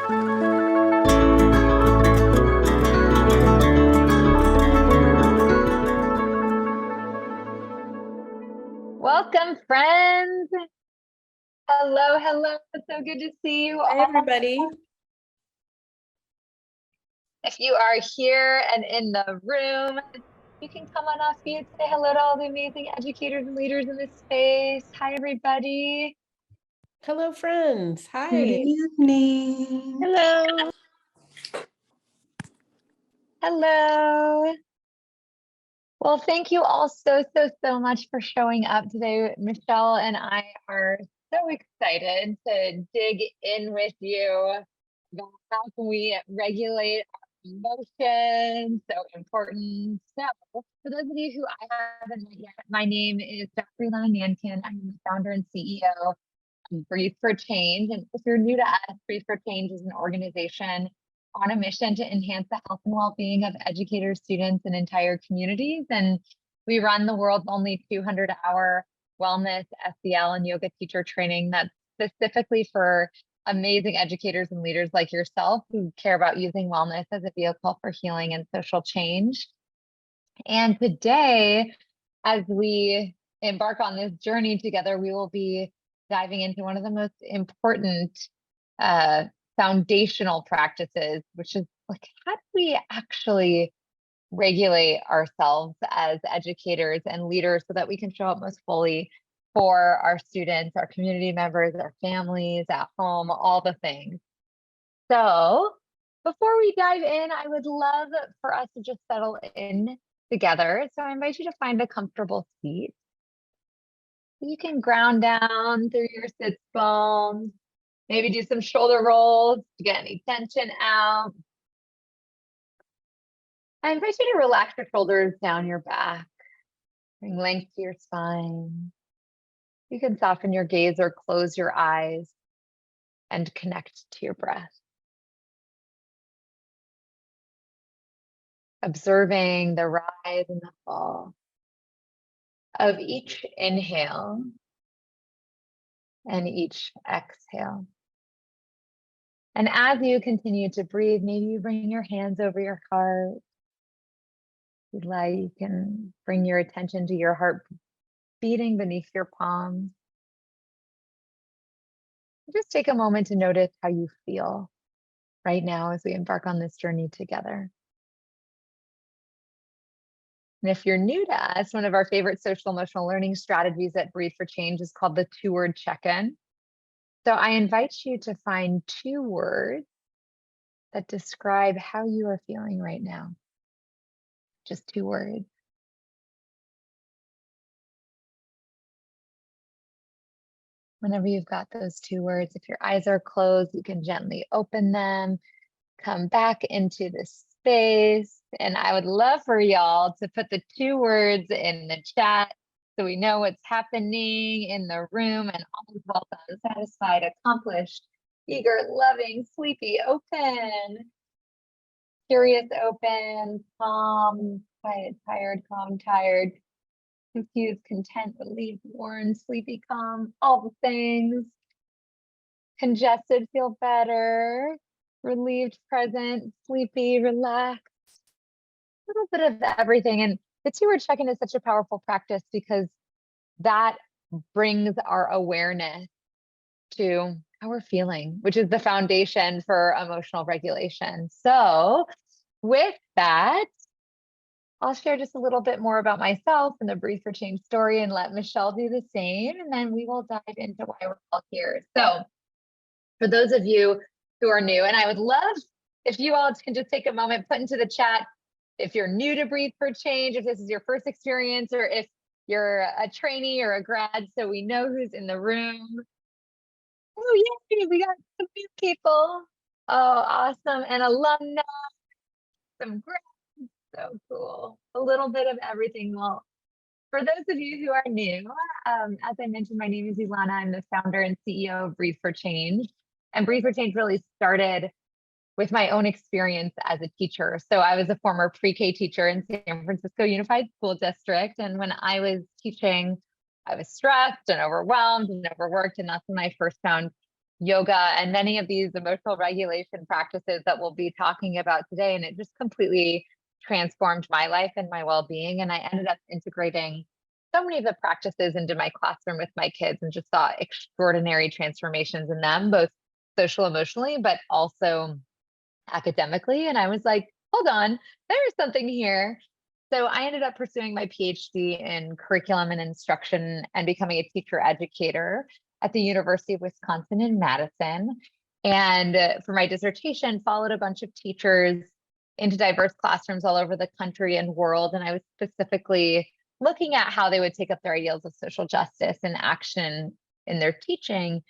Welcome, friends. Hello, hello. It's so good to see you all. Hi, everybody. If you are here and in the room, you can come on off mute, say hello to all the amazing educators and leaders in this space. Hi, everybody. Hello, friends. Hi. Good evening. Hello. Hello. Well, thank you all so much for showing up today. Michelle and I are so excited to dig in with you about how can we regulate our emotions, so important. So for those of you who I haven't met yet, my name is Dr. Ilana Nankin. I'm the founder and CEO of Breathe for Change. And if you're new to us, Breathe for Change is an organization on a mission to enhance the health and well-being of educators, students, and entire communities. And we run the world's only 200-hour wellness, SEL, and yoga teacher training that's specifically for amazing educators and leaders like yourself who care about using wellness as a vehicle for healing and social change. And today, as we embark on this journey together, we will be diving into one of the most important foundational practices, which is like, how do we actually regulate ourselves as educators and leaders so that we can show up most fully for our students, our community members, our families, at home, all the things. So before we dive in, I would love for us to just settle in together. So I invite you to find a comfortable seat. You can ground down through your sits bones. Maybe do some shoulder rolls to get any tension out. I invite you to relax your shoulders down your back. Bring length to your spine. You can soften your gaze or close your eyes and connect to your breath. Observing the rise and the fall of each inhale and each exhale. And as you continue to breathe, maybe you bring your hands over your heart. If you'd like, you can bring your attention to your heart beating beneath your palms. Just take a moment to notice how you feel right now as we embark on this journey together. And if you're new to us, one of our favorite social emotional learning strategies at Breathe for Change is called the 2-word check-in. So I invite you to find 2 words that describe how you are feeling right now. Just 2 words. Whenever you've got those 2 words, if your eyes are closed, you can gently open them, come back into the space. And I would love for y'all to put the 2 words in the chat so we know what's happening in the room. And all is well done, satisfied, accomplished, eager, loving, sleepy, open, curious, open, calm, quiet, tired, calm, tired, confused, content, relieved, worn, sleepy, calm, all the things. Congested, feel better. Relieved, present, sleepy, relaxed. A little bit of everything. And the 2-word check-in is such a powerful practice because that brings our awareness to how we're feeling, which is the foundation for emotional regulation. So with that, I'll share just a little bit more about myself and the Breathe for Change story and let Michelle do the same. And then we will dive into why we're all here. So for those of you who are new, and I would love if you all can just take a moment, put into the chat if you're new to Breathe for Change, if this is your first experience, or if you're a trainee or a grad, so we know who's in the room. Oh, yay, we got some new people. Oh, awesome. And alumni, some grads. So cool. A little bit of everything. Well, for those of you who are new, as I mentioned, my name is Ilana. I'm the founder and CEO of Breathe for Change. And Breathe for Change really started with my own experience as a teacher. So I was a former pre-K teacher in San Francisco Unified School District. And when I was teaching, I was stressed and overwhelmed and overworked. And that's when I first found yoga and many of these emotional regulation practices that we'll be talking about today. And it just completely transformed my life and my well-being. And I ended up integrating so many of the practices into my classroom with my kids and just saw extraordinary transformations in them, both social, emotionally, but also academically. And I was like, hold on, there's something here. So I ended up pursuing my PhD in curriculum and instruction and becoming a teacher educator at the University of Wisconsin in Madison. And for my dissertation, followed a bunch of teachers into diverse classrooms all over the country and world. And I was specifically looking at how they would take up their ideals of social justice and action in their teaching.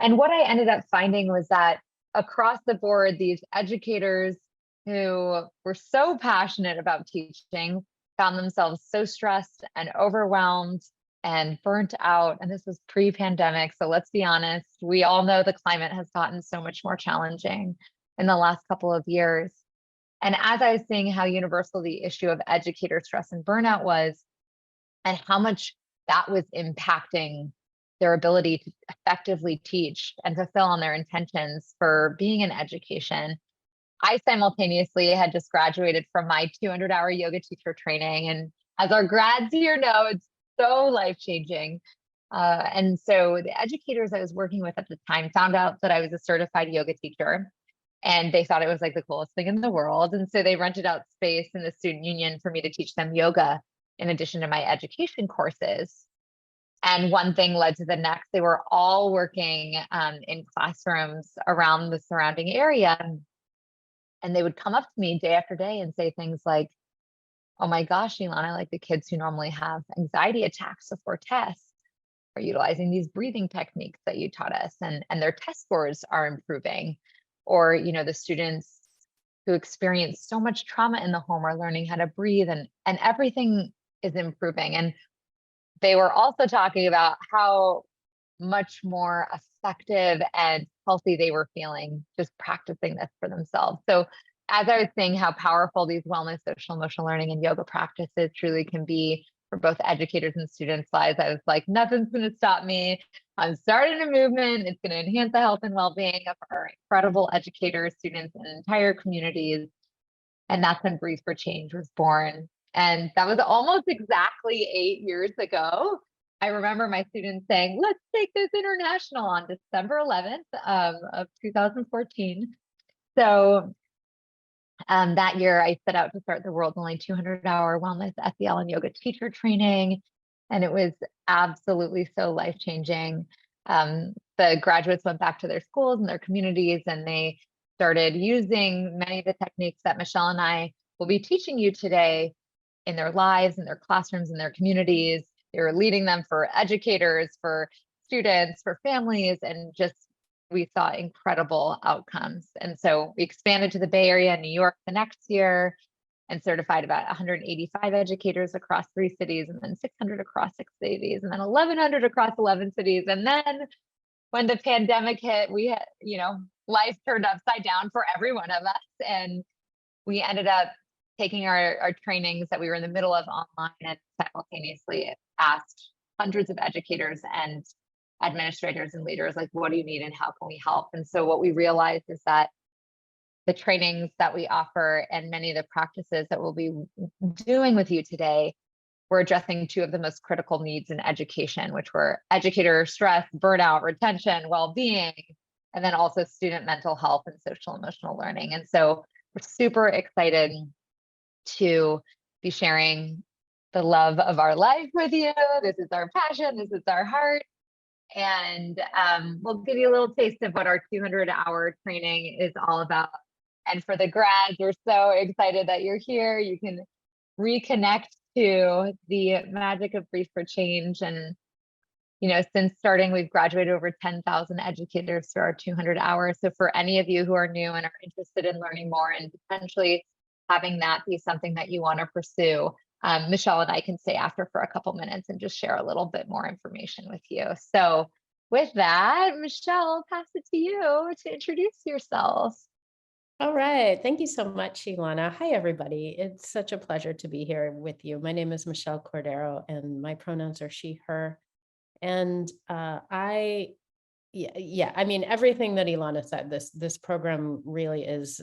And what I ended up finding was that across the board, these educators who were so passionate about teaching found themselves so stressed and overwhelmed and burnt out. And this was pre-pandemic. So let's be honest, we all know the climate has gotten so much more challenging in the last couple of years. And as I was seeing how universal the issue of educator stress and burnout was, and how much that was impacting their ability to effectively teach and fulfill on their intentions for being in education, I simultaneously had just graduated from my 200-hour yoga teacher training. And as our grads here know, it's so life-changing. And so the educators I was working with at the time found out that I was a certified yoga teacher, and they thought it was like the coolest thing in the world. And so they rented out space in the student union for me to teach them yoga in addition to my education courses. And one thing led to the next. They were all working in classrooms around the surrounding area. And they would come up to me day after day and say things like, oh my gosh, Ilana, like the kids who normally have anxiety attacks before tests are utilizing these breathing techniques that you taught us, and their test scores are improving. Or, the students who experience so much trauma in the home are learning how to breathe, and everything is improving. And they were also talking about how much more effective and healthy they were feeling just practicing this for themselves. So as I was saying how powerful these wellness, social, emotional learning, and yoga practices truly can be for both educators and students' lives, I was like, nothing's going to stop me. I'm starting a movement. It's going to enhance the health and well-being of our incredible educators, students, and entire communities. And that's when Breathe for Change was born. And that was almost exactly 8 years ago. I remember my students saying, let's take this international on December 11th of 2014. So that year I set out to start the world's only 200-hour wellness, SEL, and yoga teacher training. And it was absolutely so life-changing. The graduates went back to their schools and their communities, and they started using many of the techniques that Michelle and I will be teaching you today in their lives, in their classrooms, in their communities. They were leading them for educators, for students, for families, and just we saw incredible outcomes. And so we expanded to the Bay Area and New York the next year and certified about 185 educators across 3 cities, and then 600 across 6 cities, and then 1,100 across 11 cities. And then when the pandemic hit, we had, life turned upside down for every one of us. And we ended up taking our trainings that we were in the middle of online and simultaneously asked hundreds of educators and administrators and leaders, like, what do you need and how can we help? And so what we realized is that the trainings that we offer and many of the practices that we'll be doing with you today, we're addressing 2 of the most critical needs in education, which were educator stress, burnout, retention, well-being, and then also student mental health and social emotional learning. And so we're super excited to be sharing the love of our life with you. This is our passion. This is our heart. And we'll give you a little taste of what our 200-hour training is all about. And for the grads, we're so excited that you're here. You can reconnect to the magic of Breathe for Change. And, since starting, we've graduated over 10,000 educators through our 200 hours. So for any of you who are new and are interested in learning more and potentially having that be something that you want to pursue, Michelle and I can stay after for a couple minutes and just share a little bit more information with you. So with that, Michelle, I'll pass it to you to introduce yourself. All right. Thank you so much, Ilana. Hi, everybody. It's such a pleasure to be here with you. My name is Michelle Cordero, and my pronouns are she, her. And I Yeah. I mean, everything that Ilana said, this program really is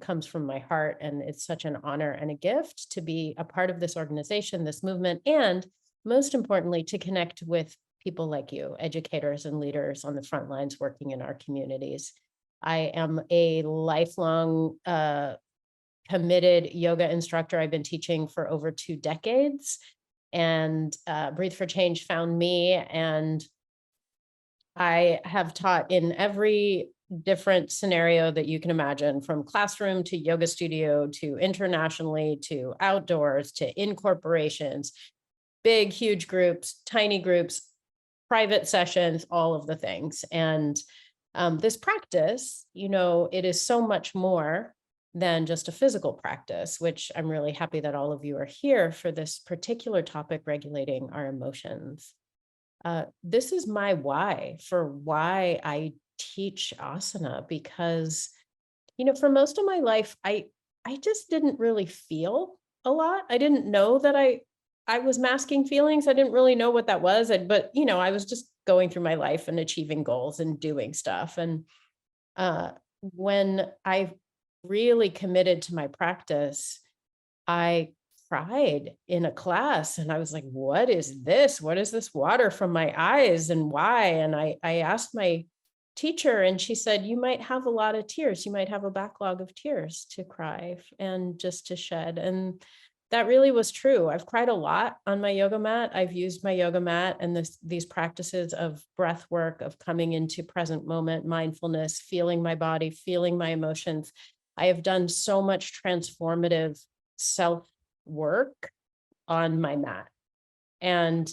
comes from my heart, and it's such an honor and a gift to be a part of this organization, this movement, and most importantly, to connect with people like you, educators and leaders on the front lines working in our communities. I am a lifelong committed yoga instructor. I've been teaching for over 2 decades, and Breathe for Change found me, and I have taught in every different scenario that you can imagine, from classroom to yoga studio to internationally to outdoors to in corporations, big, huge groups, tiny groups, private sessions, all of the things. And this practice, it is so much more than just a physical practice, which I'm really happy that all of you are here for this particular topic, regulating our emotions. This is my why for why I teach asana, because, for most of my life, I just didn't really feel a lot. I didn't know that I was masking feelings. I didn't really know what that was. But, I was just going through my life and achieving goals and doing stuff. And when I really committed to my practice, I cried in a class, and I was like, what is this? What is this water from my eyes, and why? And I asked my teacher, and she said, you might have a lot of tears. You might have a backlog of tears to cry and just to shed. And that really was true. I've cried a lot on my yoga mat. I've used my yoga mat and these practices of breath work, of coming into present moment, mindfulness, feeling my body, feeling my emotions. I have done so much transformative self work on my mat. And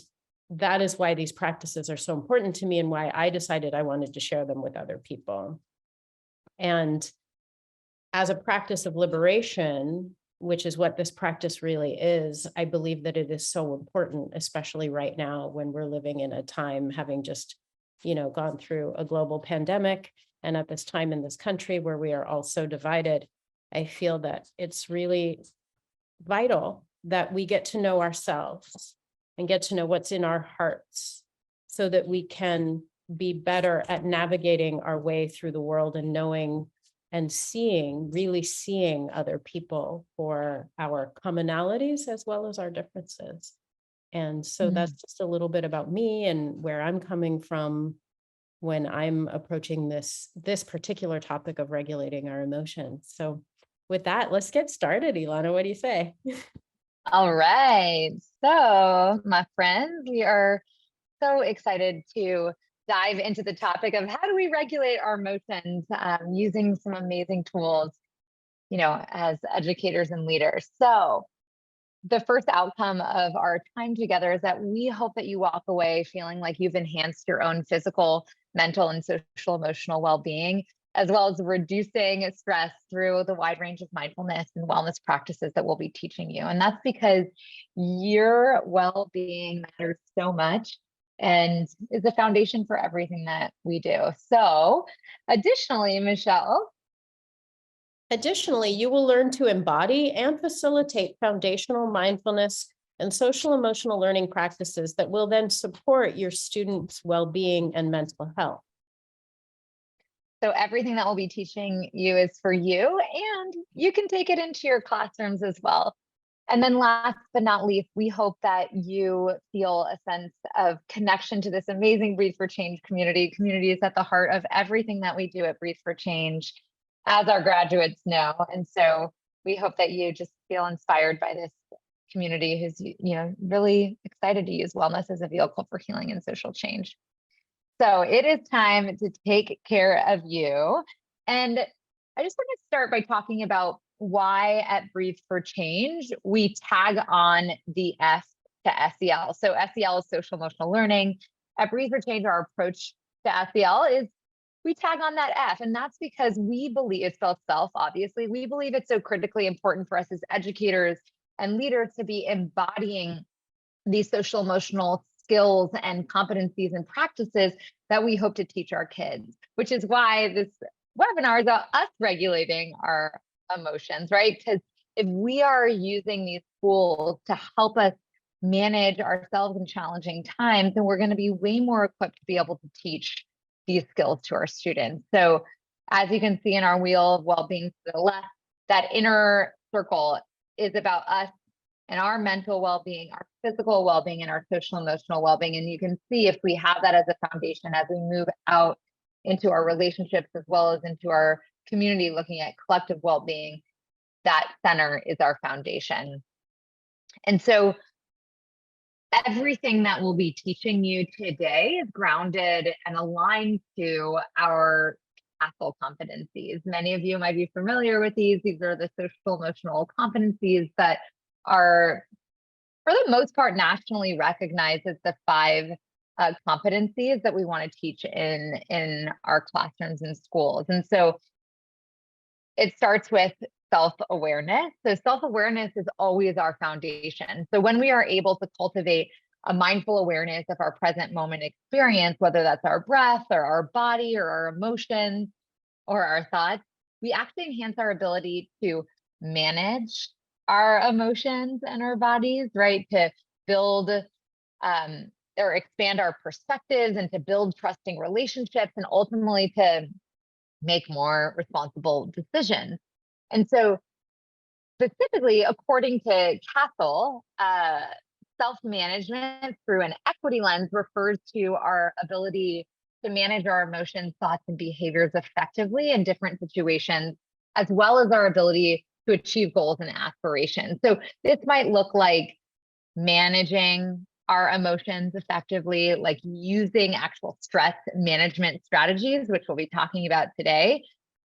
that is why these practices are so important to me, and why I decided I wanted to share them with other people. And as a practice of liberation, which is what this practice really is, I believe that it is so important, especially right now when we're living in a time, having just, gone through a global pandemic, and at this time in this country where we are all so divided. I feel that it's really vital that we get to know ourselves and get to know what's in our hearts, so that we can be better at navigating our way through the world and knowing and really seeing other people for our commonalities as well as our differences. And so that's just a little bit about me and where I'm coming from when I'm approaching this particular topic of regulating our emotions. So with that, let's get started. Ilana, what do you say? All right. So, my friends, we are so excited to dive into the topic of how do we regulate our emotions using some amazing tools, as educators and leaders. So, the first outcome of our time together is that we hope that you walk away feeling like you've enhanced your own physical, mental, and social emotional well-being, as well as reducing stress through the wide range of mindfulness and wellness practices that we'll be teaching you. And that's because your well-being matters so much and is the foundation for everything that we do. So additionally, Michelle, you will learn to embody and facilitate foundational mindfulness and social emotional learning practices that will then support your students' well-being and mental health. So everything that we'll be teaching you is for you, and you can take it into your classrooms as well. And then last but not least, we hope that you feel a sense of connection to this amazing Breathe for Change community. Community is at the heart of everything that we do at Breathe for Change, as our graduates know. And so we hope that you just feel inspired by this community who's, really excited to use wellness as a vehicle for healing and social change. So it is time to take care of you. And I just want to start by talking about why at Breathe for Change, we tag on the S to SEL. So SEL is social emotional learning. At Breathe for Change, our approach to SEL is we tag on that F. And that's because we believe, it's spelled self, obviously, we believe it's so critically important for us as educators and leaders to be embodying these social emotional skills and competencies and practices that we hope to teach our kids, which is why this webinar is about us regulating our emotions, right? Because if we are using these tools to help us manage ourselves in challenging times, then we're going to be way more equipped to be able to teach these skills to our students. So as you can see in our wheel of well-being to the left, that inner circle is about us and our mental well-being, our physical well-being, and our social emotional well-being. And you can see if we have that as a foundation as we move out into our relationships as well as into our community, looking at collective well-being, that center is our foundation. And so everything that we'll be teaching you today is grounded and aligned to our CASEL competencies. Many of you might be familiar with these. These are the social emotional competencies that are, for the most part, nationally recognized as the 5 competencies that we want to teach in our classrooms and schools. And so it starts with self-awareness. So self-awareness is always our foundation. So when we are able to cultivate a mindful awareness of our present moment experience, whether that's our breath or our body or our emotions or our thoughts, we actually enhance our ability to manage our emotions and our bodies, right? To build or expand our perspectives and to build trusting relationships and ultimately to make more responsible decisions. And so specifically, according to CASEL, self-management through an equity lens refers to our ability to manage our emotions, thoughts, and behaviors effectively in different situations, as well as our ability to achieve goals and aspirations. So this might look like managing our emotions effectively, like using actual stress management strategies, which we'll be talking about today,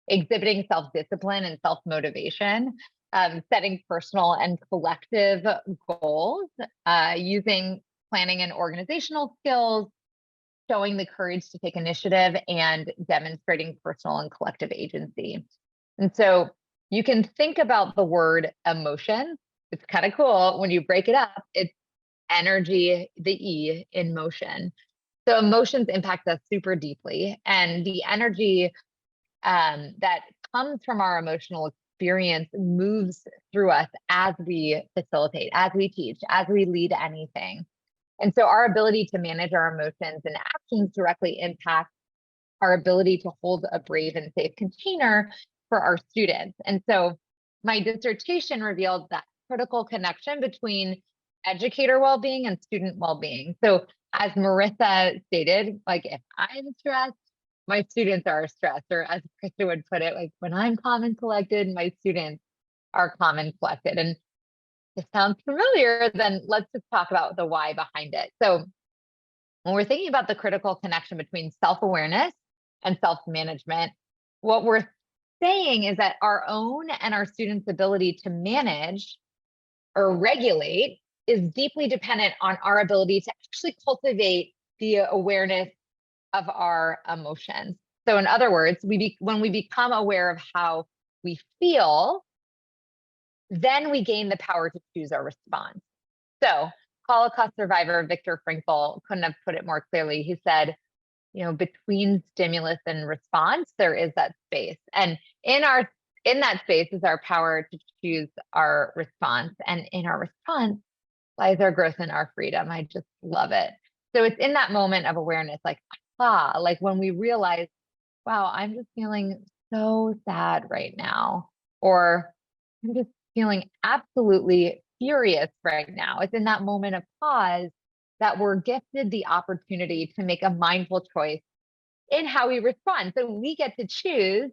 exhibiting self-discipline and self-motivation, setting personal and collective goals, using planning and organizational skills, showing the courage to take initiative, and demonstrating personal and collective agency. And so you can think about the word emotion. It's kind of cool when you break it up. It's energy, the E in motion. So emotions impact us super deeply, and the energy that comes from our emotional experience moves through us as we facilitate, as we teach, as we lead anything. And so our ability to manage our emotions and actions directly impacts our ability to hold a brave and safe container for our students. And so my dissertation revealed that critical connection between educator well-being and student well-being. So as Marissa stated, like if I'm stressed, my students are stressed, or as Krista would put it, like when I'm calm and collected, my students are calm and collected. And if it sounds familiar, then let's just talk about the why behind it. So when we're thinking about the critical connection between self-awareness and self-management, what we're saying is that our own and our students' ability to manage or regulate is deeply dependent on our ability to actually cultivate the awareness of our emotions. So in other words, when we become aware of how we feel, then we gain the power to choose our response. So Holocaust survivor Viktor Frankel couldn't have put it more clearly. He said, between stimulus and response, there is that space. And in that space is our power to choose our response. And in our response lies our growth and our freedom. I just love it. So it's in that moment of awareness, like when we realize, wow, I'm just feeling so sad right now, or I'm just feeling absolutely furious right now. It's in that moment of pause that we're gifted the opportunity to make a mindful choice in how we respond. So we get to choose,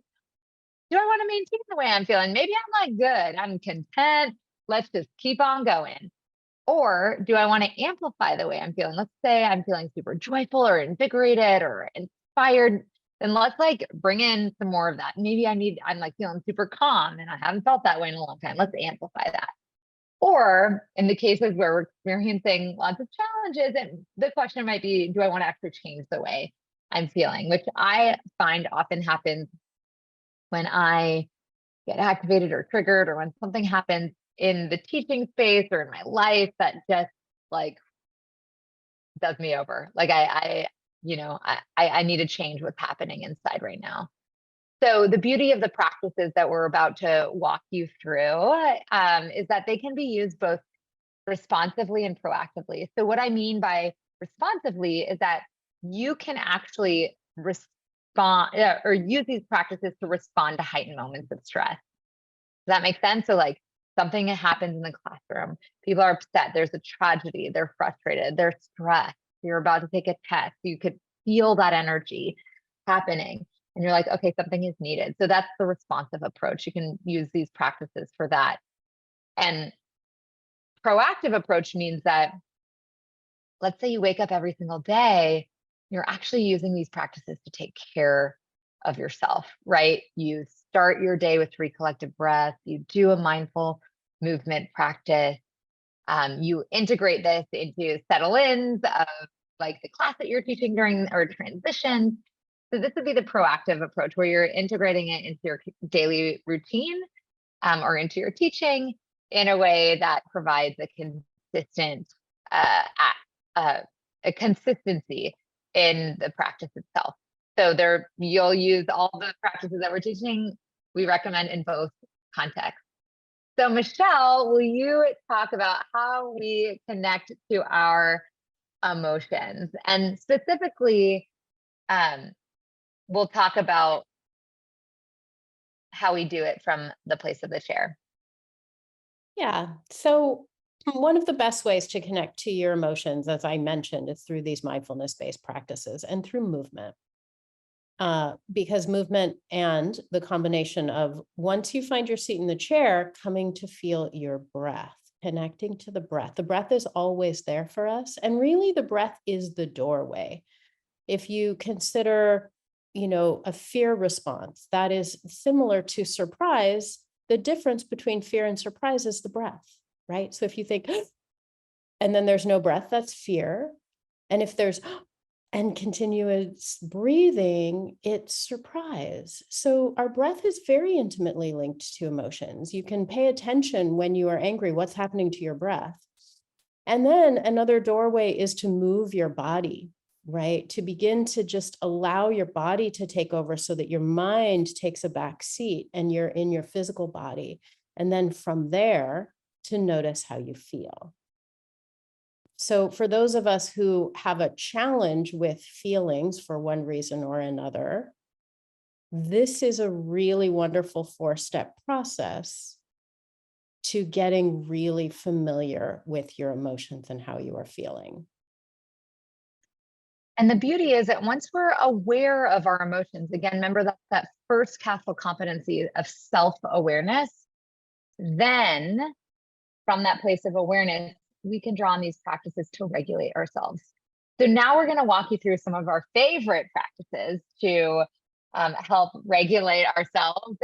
do I want to maintain the way I'm feeling? Maybe I'm not good. I'm content. Let's just keep on going. Or do I want to amplify the way I'm feeling? Let's say I'm feeling super joyful or invigorated or inspired. Then let's bring in some more of that. Maybe I'm feeling super calm and I haven't felt that way in a long time. Let's amplify that. Or in the cases where we're experiencing lots of challenges, and the question might be, do I want to actually change the way I'm feeling? Which I find often happens when I get activated or triggered, or when something happens in the teaching space or in my life that just does me over. I need to change what's happening inside right now. So the beauty of the practices that we're about to walk you through is that they can be used both responsively and proactively. So what I mean by responsively is that you can actually or use these practices to respond to heightened moments of stress. Does that make sense? So like something happens in the classroom, people are upset, there's a tragedy, they're frustrated, they're stressed, you're about to take a test, you could feel that energy happening. And you're like, okay, something is needed. So that's the responsive approach. You can use these practices for that. And proactive approach means that, let's say you wake up every single day, you're actually using these practices to take care of yourself, right? You start your day with 3 collective breaths, you do a mindful movement practice, you integrate this into settle-ins of like the class that you're teaching during or transitions. So this would be the proactive approach where you're integrating it into your daily routine or into your teaching in a way that provides a consistent a consistency in the practice itself. So you'll use all the practices that we're teaching. We recommend in both contexts. So Michelle, will you talk about how we connect to our emotions? And specifically, we'll talk about how we do it from the place of the chair. Yeah. So one of the best ways to connect to your emotions, as I mentioned, is through these mindfulness-based practices and through movement. Because movement and the combination of, once you find your seat in the chair, coming to feel your breath, connecting to the breath. The breath is always there for us. And really the breath is the doorway. If you consider, a fear response that is similar to surprise, the difference between fear and surprise is the breath, right? So if you think, and then there's no breath, that's fear. And if there's and continuous breathing, it's surprise. So our breath is very intimately linked to emotions. You can pay attention when you are angry, what's happening to your breath. And then another doorway is to move your body, right? To begin to just allow your body to take over so that your mind takes a back seat and you're in your physical body. And then from there to notice how you feel. So for those of us who have a challenge with feelings for one reason or another, this is a really wonderful 4-step process to getting really familiar with your emotions and how you are feeling. And the beauty is that once we're aware of our emotions, again, remember that first castle competency of self-awareness, then from that place of awareness, we can draw on these practices to regulate ourselves. So now we're going to walk you through some of our favorite practices to help regulate ourselves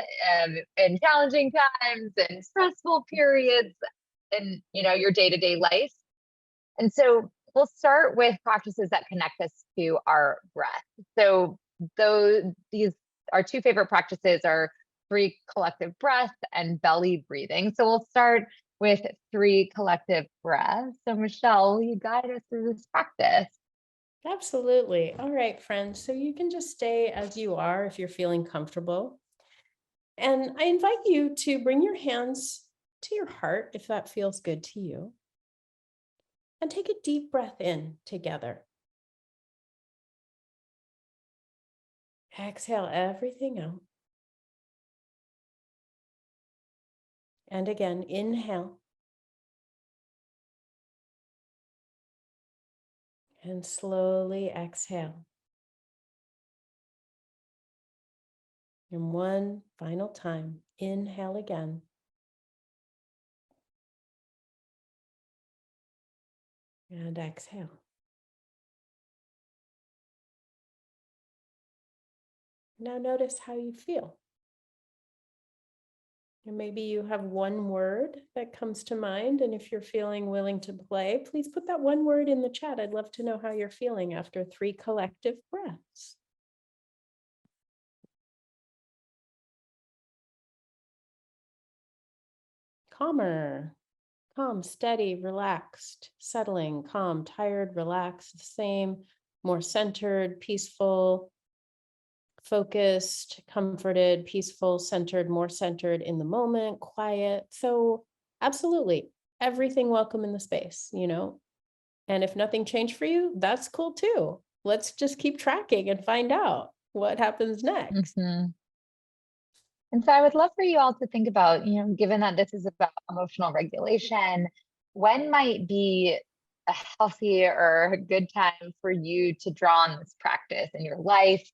in challenging times and stressful periods in your day-to-day life. And so we'll start with practices that connect us to our breath. So our 2 favorite practices are 3 collective breath and belly breathing. So we'll start with 3 collective breaths. So Michelle, will you guide us through this practice? Absolutely. All right, friends. So you can just stay as you are if you're feeling comfortable. And I invite you to bring your hands to your heart if that feels good to you. And take a deep breath in together. Exhale everything out. And again, inhale. And slowly exhale. And one final time, inhale again. And exhale. Now notice how you feel. And maybe you have one word that comes to mind. And if you're feeling willing to play, please put that one word in the chat. I'd love to know how you're feeling after 3 collective breaths. Calmer, calm, steady, relaxed, settling, calm, tired, relaxed, the same, more centered, peaceful, focused, comforted, peaceful, centered, more centered in the moment, quiet. So absolutely, everything welcome in the space, And if nothing changed for you, that's cool too. Let's just keep tracking and find out. what happens next? Mhm. And so I would love for you all to think about, given that this is about emotional regulation, when might be a healthy or a good time for you to draw on this practice in your life,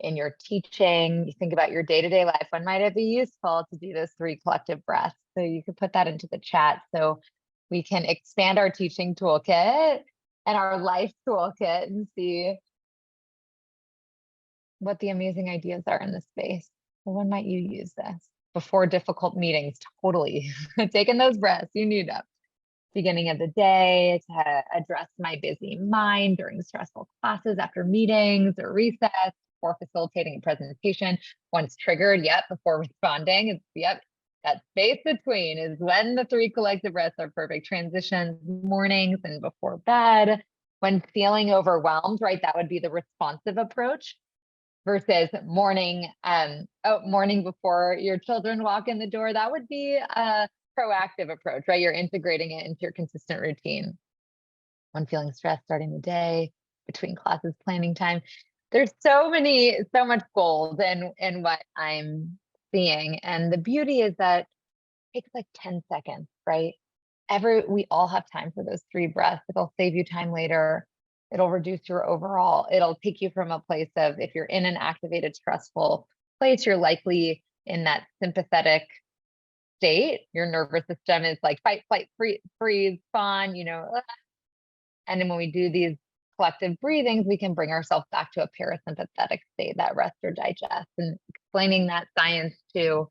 in your teaching? You think about your day-to-day life. When might it be useful to do those 3 collective breaths? So you could put that into the chat so we can expand our teaching toolkit and our life toolkit and see what the amazing ideas are in this space. So when might you use this? Before difficult meetings, totally. Taking those breaths, you need them. Beginning of the day to address my busy mind during stressful classes, after meetings or recess, or facilitating a presentation. Once triggered, before responding, that space between is when the 3 collective breaths are perfect. Transitions, mornings and before bed. When feeling overwhelmed, right, that would be the responsive approach. Versus morning before your children walk in the door, that would be a proactive approach, right? You're integrating it into your consistent routine. When feeling stressed, starting the day, between classes, planning time. There's so much gold in what I'm seeing. And the beauty is that it takes like 10 seconds, right? We all have time for those 3 breaths. It'll save you time later. It'll reduce your overall, it'll take you from a place of, if you're in an activated, stressful place, you're likely in that sympathetic state. Your nervous system is like fight, flight, freeze, fawn, and then when we do these collective breathings, we can bring ourselves back to a parasympathetic state, that rest or digest. And explaining that science to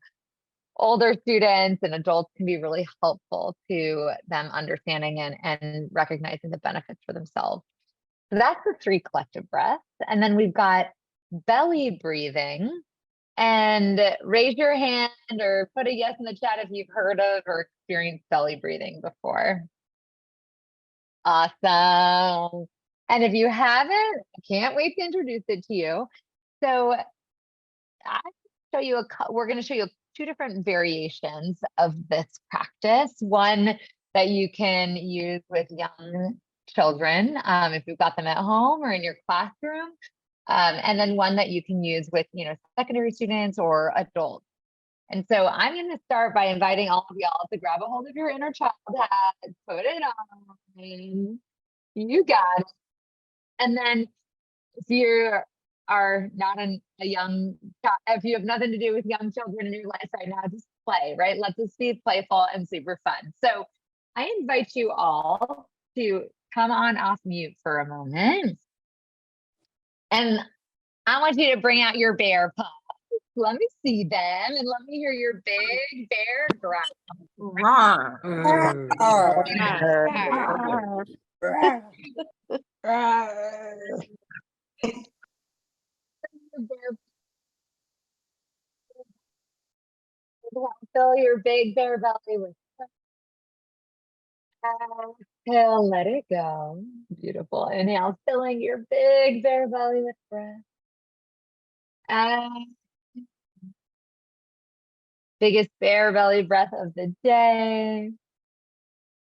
older students and adults can be really helpful to them understanding and recognizing the benefits for themselves. So that's the 3 collective breaths. And then we've got belly breathing. And raise your hand or put a yes in the chat if you've heard of or experienced belly breathing before. Awesome. And if you haven't, I can't wait to introduce it to you. So we're going to show you 2 different variations of this practice. One that you can use with young children, if you've got them at home or in your classroom. And then one that you can use with, secondary students or adults. And so I'm going to start by inviting all of y'all to grab a hold of your inner child hat, put it on. You got it. And then if you are not a young child, if you have nothing to do with young children in your life right now, just play, right? Let this be playful and super fun. So I invite you all to come on off mute for a moment. And I want you to bring out your bear paws. Let me see them and let me hear your big bear growl. Fill your big bear belly with exhale, let it go. Beautiful. Inhale, filling your big bear belly with breath. Biggest bear belly breath of the day.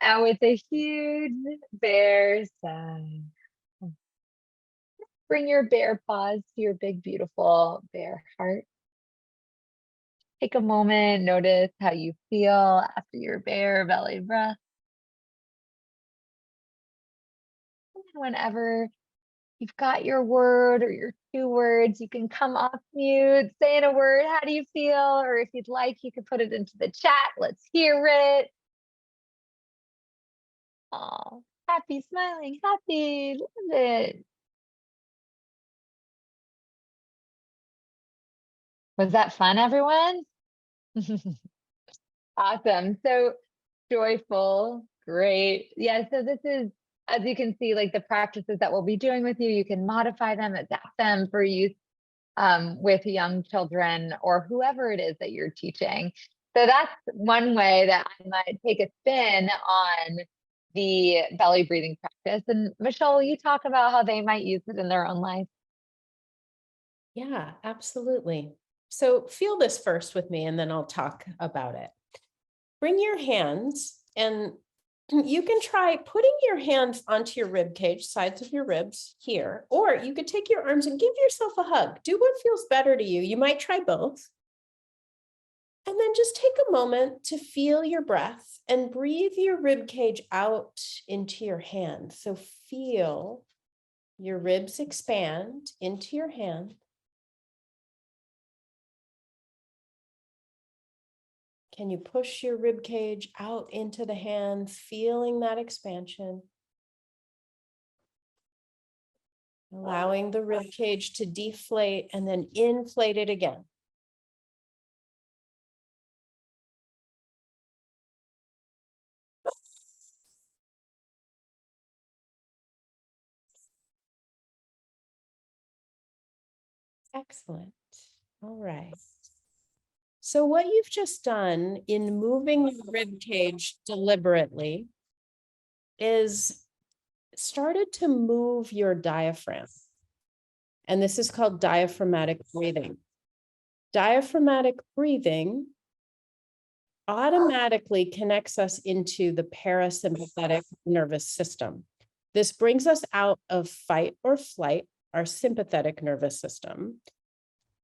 And with a huge bear sigh. Bring your bear paws to your big, beautiful bear heart. Take a moment, notice how you feel after your bear belly breath. Whenever you've got your word or your 2 words, you can come off mute, say in a word, how do you feel? Or if you'd like, you could put it into the chat. Let's hear it. Oh, happy, smiling, happy, love it. Was that fun, everyone? Awesome. So joyful, great. Yeah, so this is, as you can see, like the practices that we'll be doing with you, you can modify them, adapt them for use with young children or whoever it is that you're teaching. So that's one way that I might take a spin on the belly breathing practice. And Michelle, will you talk about how they might use it in their own life? Yeah, absolutely. So feel this first with me, and then I'll talk about it. Bring your hands and you can try putting your hands onto your rib cage, sides of your ribs here, or you could take your arms and give yourself a hug. Do what feels better to you. You might try both. And then just take a moment to feel your breath and breathe your rib cage out into your hand. So feel your ribs expand into your hand. Can you push your rib cage out into the hand, feeling that expansion? Allowing the rib cage to deflate and then inflate it again. Excellent. All right. So what you've just done in moving your rib cage deliberately is started to move your diaphragm. And this is called diaphragmatic breathing. Diaphragmatic breathing automatically connects us into the parasympathetic nervous system. This brings us out of fight or flight, our sympathetic nervous system,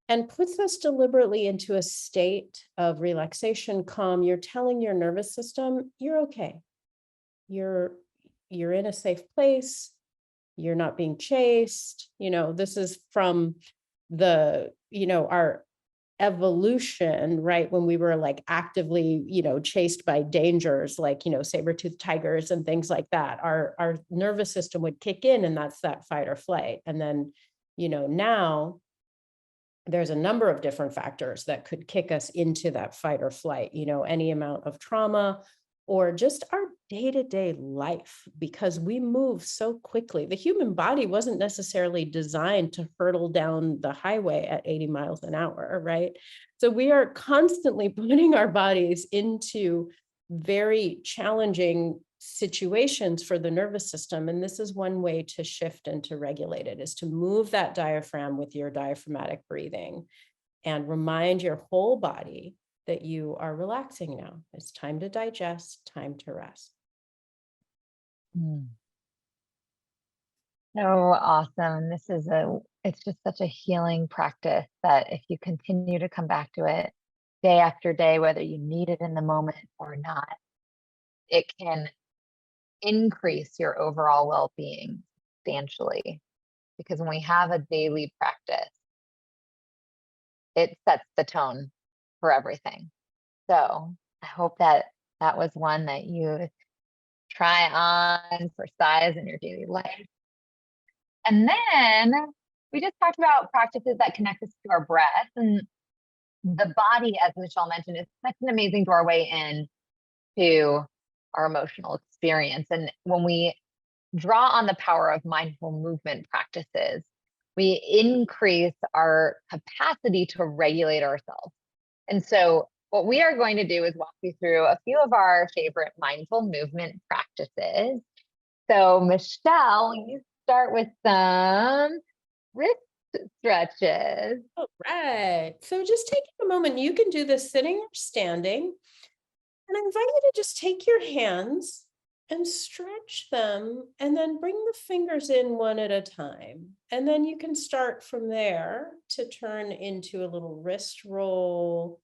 and puts us deliberately into a state of relaxation, calm. You're telling your nervous system, you're okay. You're in a safe place. You're not being chased. This is from the, our evolution, right? When we were like actively, chased by dangers, like, saber-toothed tigers and things like that, our nervous system would kick in, and that's that fight or flight. And then, now there's a number of different factors that could kick us into that fight or flight, any amount of trauma or just our day-to-day life, because we move so quickly. The human body wasn't necessarily designed to hurtle down the highway at 80 miles an hour, right? So we are constantly putting our bodies into very challenging situations for the nervous system. And this is one way to shift and to regulate it, is to move that diaphragm with your diaphragmatic breathing and remind your whole body that you are relaxing now. It's time to digest, time to rest. So awesome. It's just such a healing practice that if you continue to come back to it day after day, whether you need it in the moment or not, it can increase your overall well-being substantially. Because when we have a daily practice, it sets the tone for everything. So I hope that was one that you try on for size in your daily life. And then we just talked about practices that connect us to our breath, and the body, as Michelle mentioned, is such an amazing doorway in to our emotional experience. And when we draw on the power of mindful movement practices, we increase our capacity to regulate ourselves. And so what we are going to do is walk you through a few of our favorite mindful movement practices. So Michelle, you start with some wrist stretches. All right. So just taking a moment, you can do this sitting or standing. And I invite you to just take your hands and stretch them, and then bring the fingers in one at a time. And then you can start from there to turn into a little wrist roll,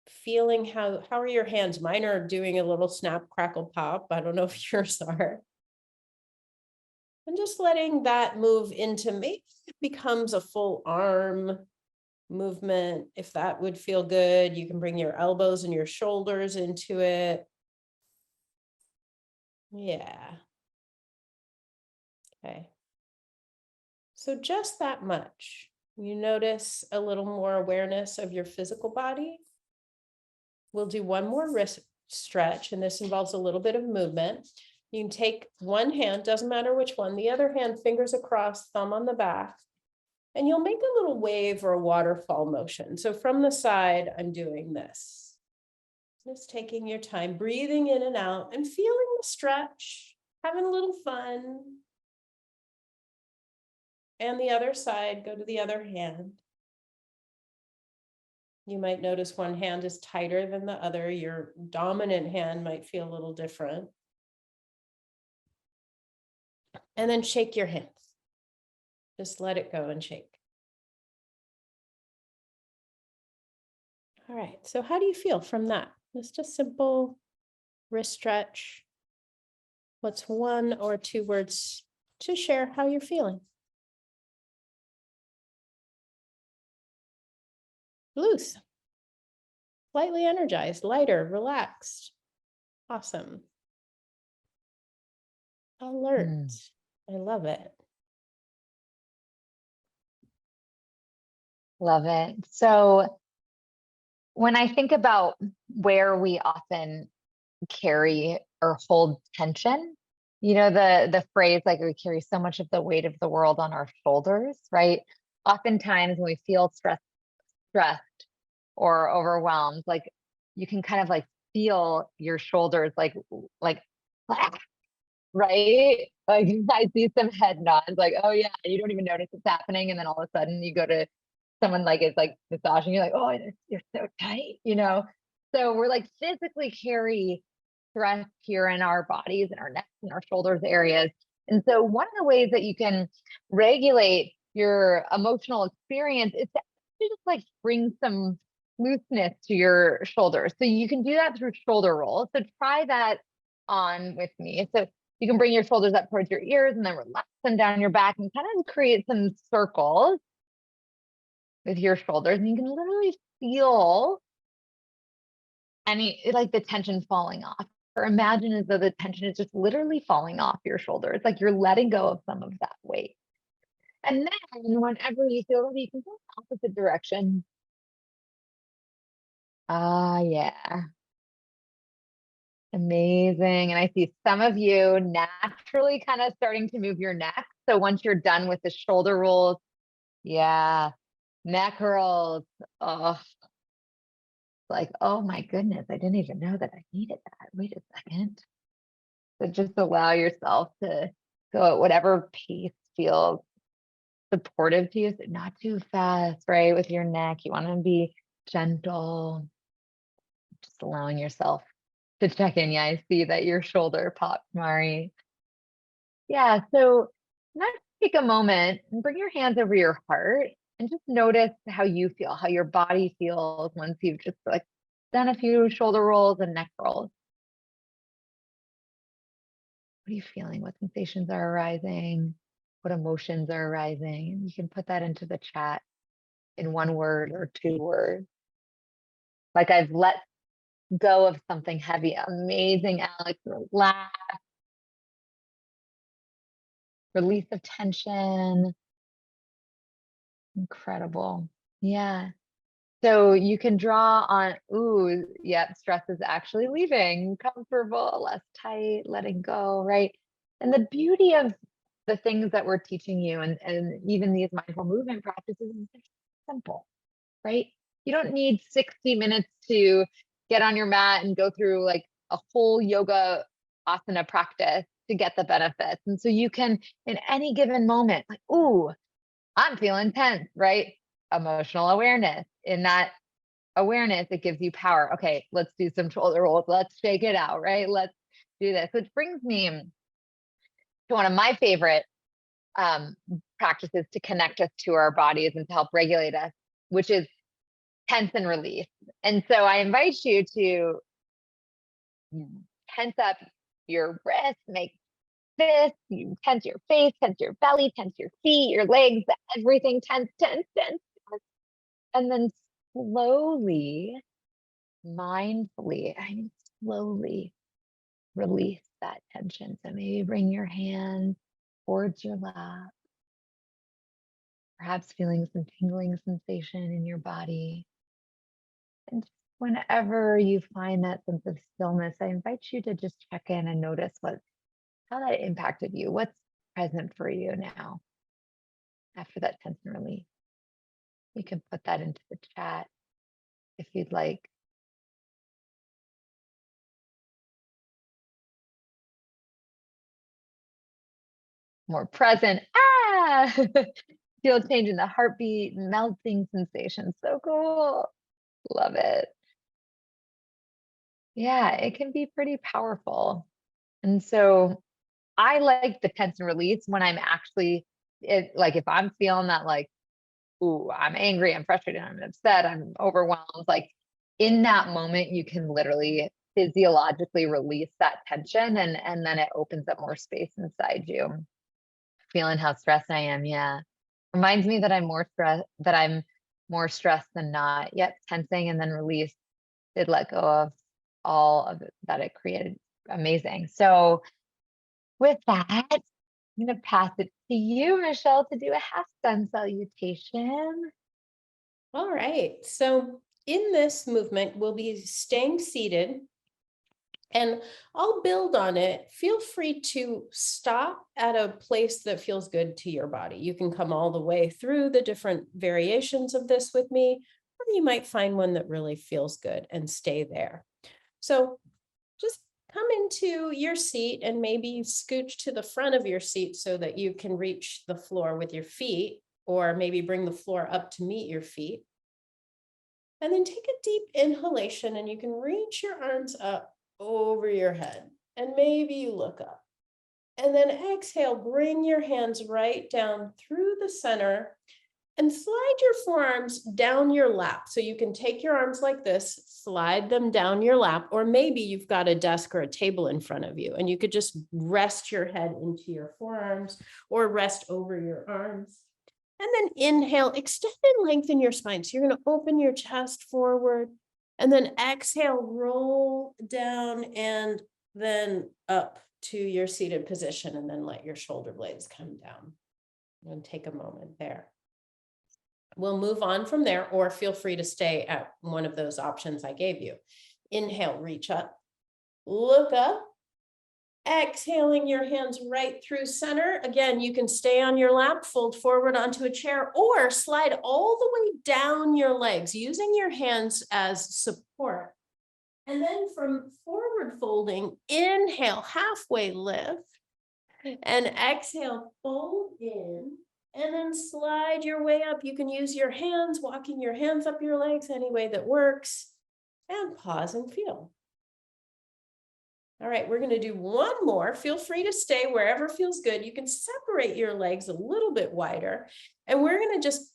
feeling how are your hands? Mine are doing a little snap, crackle, pop. I don't know if yours are. And just letting that move into, maybe it becomes a full arm movement. If that would feel good, you can bring your elbows and your shoulders into it. Yeah. Okay. So just that much. You notice a little more awareness of your physical body. We'll do one more wrist stretch, and this involves a little bit of movement. You can take one hand, doesn't matter which one, the other hand, fingers across, thumb on the back, and you'll make a little wave or a waterfall motion. So from the side, I'm doing this. Just taking your time, breathing in and out and feeling the stretch, having a little fun. And the other side, go to the other hand. You might notice one hand is tighter than the other. Your dominant hand might feel a little different. And then shake your hands. Just let it go and shake. All right, so how do you feel from that? Just a simple wrist stretch. What's 1 or 2 words to share how you're feeling? Loose, slightly energized, lighter, relaxed. Awesome. Alert. I love it. Love it. So when I think about where we often carry or hold tension, you know, the phrase like we carry so much of the weight of the world on our shoulders, right? Oftentimes when we feel stressed or overwhelmed, like you can kind of like feel your shoulders like right? Like I see some head nods, like, oh yeah, you don't even notice it's happening. And then all of a sudden you go to someone like it's like massaging you, like, oh, you're so tight, you know? So we're like physically carry stress here in our bodies and our necks and our shoulders areas. And so one of the ways that you can regulate your emotional experience is to actually just like bring some looseness to your shoulders. So you can do that through shoulder rolls. So try that on with me. So you can bring your shoulders up towards your ears and then relax them down your back and kind of create some circles with your shoulders. And you can literally feel like the tension falling off, or imagine as though the tension is just literally falling off your shoulders. Like you're letting go of some of that weight. And then whenever you feel ready, you can go the opposite direction. Ah, yeah. Amazing. And I see some of you naturally kind of starting to move your neck. So once you're done with the shoulder rolls, yeah, neck rolls. Oh, like, oh my goodness, I didn't even know that I needed that. Wait a second. So just allow yourself to go at whatever pace feels supportive to you, so not too fast, right? With your neck, you want to be gentle, just allowing yourself to check in. Yeah, I see that your shoulder popped, Mari. Yeah, so now take a moment and bring your hands over your heart and just notice how you feel, how your body feels once you've just like done a few shoulder rolls and neck rolls. What are you feeling? What sensations are arising? What emotions are arising? And you can put that into the chat in 1 word or 2 words. Like I've let go of something heavy. Amazing, Alex. Relax. Release of tension. Incredible. Yeah. So you can draw on, ooh, yep, stress is actually leaving. Comfortable, less tight, letting go, right? And the beauty of the things that we're teaching you and even these mindful movement practices is simple, right? You don't need 60 minutes to get on your mat and go through like a whole yoga asana practice to get the benefits. And so you can, in any given moment, like, ooh, I'm feeling tense, right? Emotional awareness. In that awareness, it gives you power. Okay, let's do some shoulder rolls. Let's shake it out, right? Let's do this. Which brings me to one of my favorite practices to connect us to our bodies and to help regulate us, which is tense and release. And so I invite you to tense up your wrists, make fists, you tense your face, tense your belly, tense your feet, your legs, everything tense, tense, tense. And then slowly, mindfully, slowly release that tension. So maybe bring your hands towards your lap, perhaps feeling some tingling sensation in your body. And whenever you find that sense of stillness, I invite you to just check in and notice how that impacted you. What's present for you now after that tension release? You can put that into the chat if you'd like. More present. Ah, feel change in the heartbeat, melting sensation. So cool. Love it. Yeah, it can be pretty powerful. And so I like the tense and release when I'm actually like, if I'm feeling that, like, ooh, I'm angry, I'm frustrated, I'm upset, I'm overwhelmed, like in that moment, you can literally physiologically release that tension, and then it opens up more space inside you. Feeling how stressed I am. Yeah. Reminds me that I'm more stressed than not. Yet tensing and then release did let go of all of it that it created. Amazing. So with that, I'm going to pass it to you, Michelle, to do a half sun salutation. All right. So in this movement, we'll be staying seated, and I'll build on it. Feel free to stop at a place that feels good to your body. You can come all the way through the different variations of this with me, or you might find one that really feels good and stay there. So just come into your seat and maybe scooch to the front of your seat so that you can reach the floor with your feet, or maybe bring the floor up to meet your feet. And then take a deep inhalation, and you can reach your arms up over your head, and maybe you look up. And then exhale, bring your hands right down through the center and slide your forearms down your lap. So you can take your arms like this, slide them down your lap, or maybe you've got a desk or a table in front of you, and you could just rest your head into your forearms or rest over your arms. And then inhale, extend and lengthen your spine. So you're going to open your chest forward, and then exhale, roll down and then up to your seated position, and then let your shoulder blades come down. And take a moment there. We'll move on from there, or feel free to stay at one of those options I gave you. Inhale, reach up, look up. Exhaling your hands right through center. Again, you can stay on your lap, fold forward onto a chair, or slide all the way down your legs using your hands as support. And then from forward folding, inhale, halfway lift, and exhale, fold in, and then slide your way up. You can use your hands, walking your hands up your legs any way that works, and pause and feel. All right, we're going to do one more. Feel free to stay wherever feels good. You can separate your legs a little bit wider, and we're going to just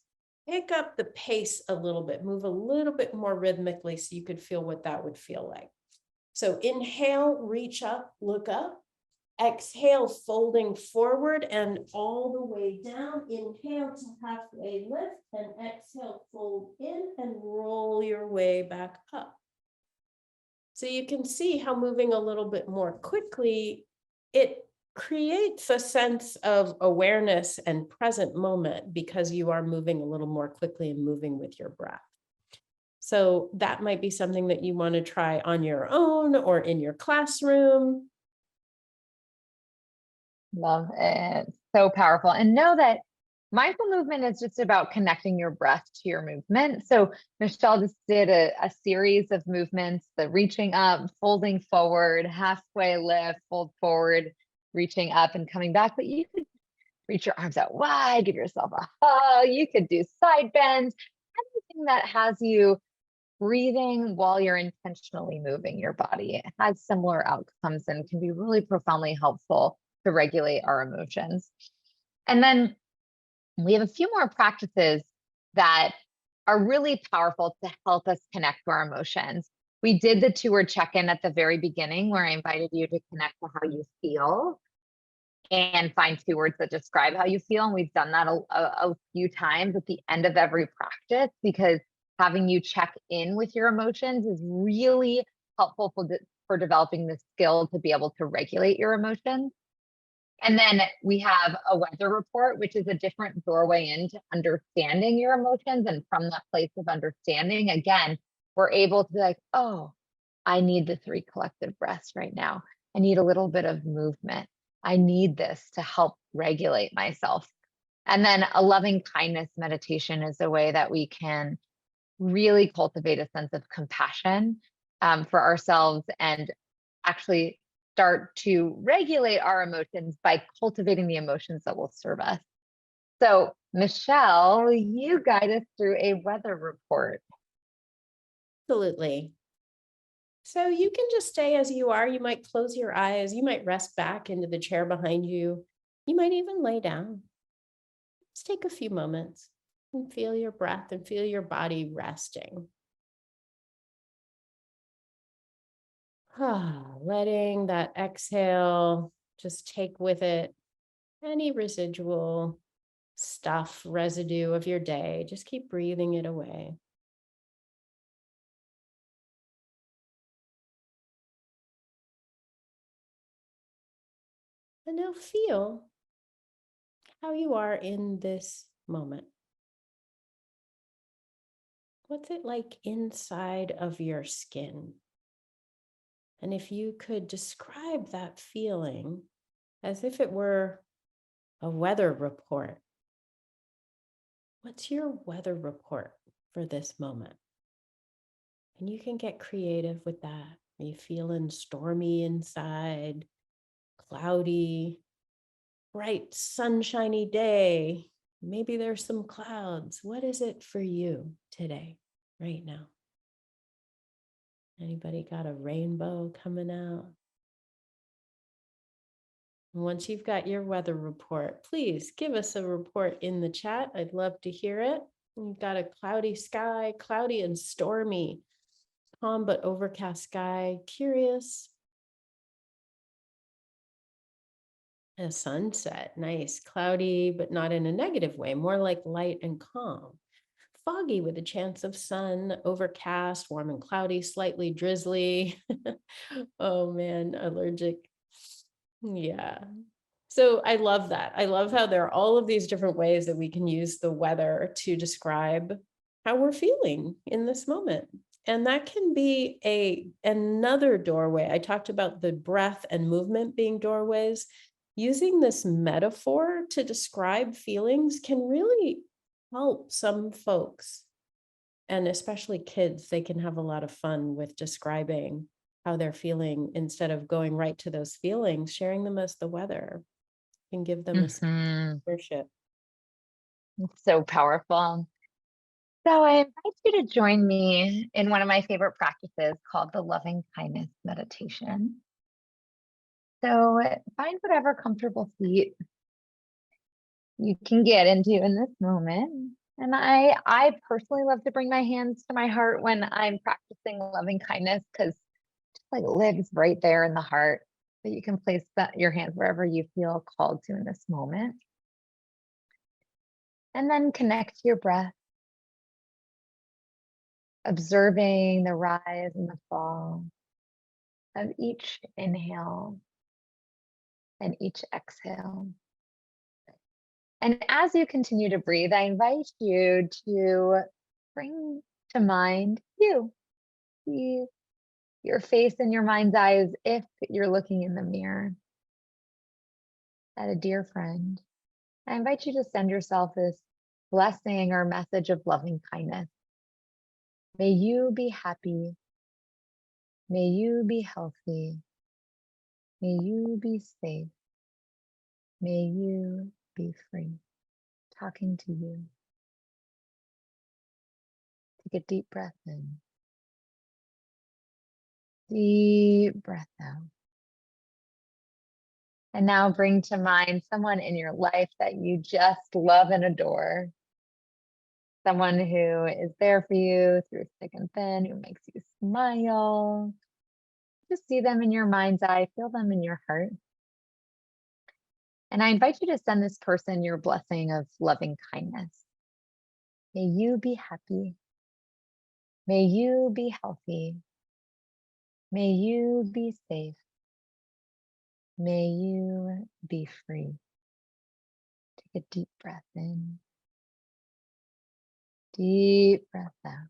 pick up the pace a little bit, move a little bit more rhythmically so you could feel what that would feel like. So inhale, reach up, look up. Exhale, folding forward and all the way down. Inhale to halfway lift, and exhale, fold in and roll your way back up. So you can see how moving a little bit more quickly, it creates a sense of awareness and present moment because you are moving a little more quickly and moving with your breath. So that might be something that you want to try on your own or in your classroom. Love it. So powerful. And know that mindful movement is just about connecting your breath to your movement. So Michelle just did a series of movements, the reaching up, folding forward, halfway lift, fold forward, reaching up and coming back. But you could reach your arms out wide, give yourself a hug. You could do side bends, anything that has you breathing while you're intentionally moving your body. It has similar outcomes and can be really profoundly helpful to regulate our emotions. And then we have a few more practices that are really powerful to help us connect to our emotions. We did the 2-word check-in at the very beginning where I invited you to connect to how you feel and find 2 words that describe how you feel. And we've done that a few times at the end of every practice, because having you check in with your emotions is really helpful for developing the skill to be able to regulate your emotions. And then we have a weather report, which is a different doorway into understanding your emotions. And from that place of understanding, again, we're able to be like, oh, I need the 3 collective breaths right now. I need a little bit of movement. I need this to help regulate myself. And then a loving kindness meditation is a way that we can really cultivate a sense of compassion for ourselves and actually start to regulate our emotions by cultivating the emotions that will serve us. So, Michelle, you guide us through a weather report. Absolutely. So you can just stay as you are. You might close your eyes. You might rest back into the chair behind you. You might even lay down. Just take a few moments and feel your breath and feel your body resting. Letting that exhale just take with it any residual stuff, residue of your day. Just keep breathing it away. And now feel how you are in this moment. What's it like inside of your skin? And if you could describe that feeling as if it were a weather report, what's your weather report for this moment? And you can get creative with that. Are you feeling stormy inside, cloudy, bright, sunshiny day? Maybe there's some clouds. What is it for you today, right now? Anybody got a rainbow coming out? And once you've got your weather report, please give us a report in the chat. I'd love to hear it. You've got a cloudy sky, cloudy and stormy, calm but overcast sky, curious. A sunset, nice, cloudy, but not in a negative way, more like light and calm. Foggy with a chance of sun, overcast, warm and cloudy, slightly drizzly. Oh man, allergic. Yeah. So I love that. I love how there are all of these different ways that we can use the weather to describe how we're feeling in this moment. And that can be another doorway. I talked about the breath and movement being doorways. Using this metaphor to describe feelings can really help some folks, and especially kids. They can have a lot of fun with describing how they're feeling instead of going right to those feelings, sharing them as the weather can give them a sense of ownership. It's so powerful. So I invite you to join me in one of my favorite practices called the loving kindness meditation. So find whatever comfortable seat you can get into in this moment. And I personally love to bring my hands to my heart when I'm practicing loving kindness, because it just like lives right there in the heart. But you can place your hands wherever you feel called to in this moment. And then connect to your breath, observing the rise and the fall of each inhale and each exhale. And as you continue to breathe, I invite you to bring to mind you. See your face in your mind's eyes if you're looking in the mirror at a dear friend. I invite you to send yourself this blessing or message of loving kindness. May you be happy. May you be healthy. May you be safe. May you be free. Talking to you. Take a deep breath in. Deep breath out. And now bring to mind someone in your life that you just love and adore. Someone who is there for you through thick and thin, who makes you smile. Just see them in your mind's eye, feel them in your heart. And I invite you to send this person your blessing of loving kindness. May you be happy. May you be healthy. May you be safe. May you be free. Take a deep breath in. Deep breath out.